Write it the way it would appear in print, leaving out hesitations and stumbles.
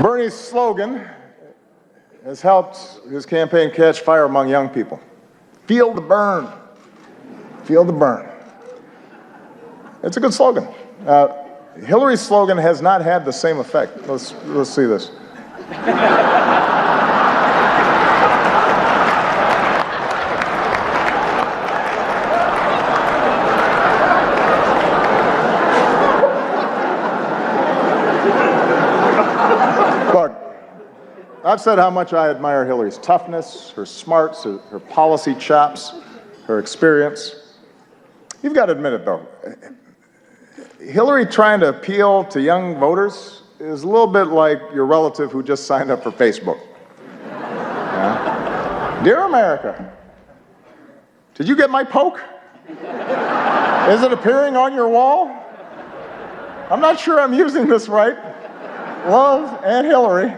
Bernie's slogan has helped his campaign catch fire among young people. Feel the burn. Feel the burn. It's a good slogan. Hillary's slogan has not had the same effect. Let's see this. Look, I've said how much I admire Hillary's toughness, her smarts, her policy chops, her experience. You've got to admit it, though. Hillary trying to appeal to young voters is a little bit like your relative who just signed up for Facebook. Yeah? Dear America, did you get my poke? Is it appearing on your wall? I'm not sure I'm using this right. Love, Aunt Hillary.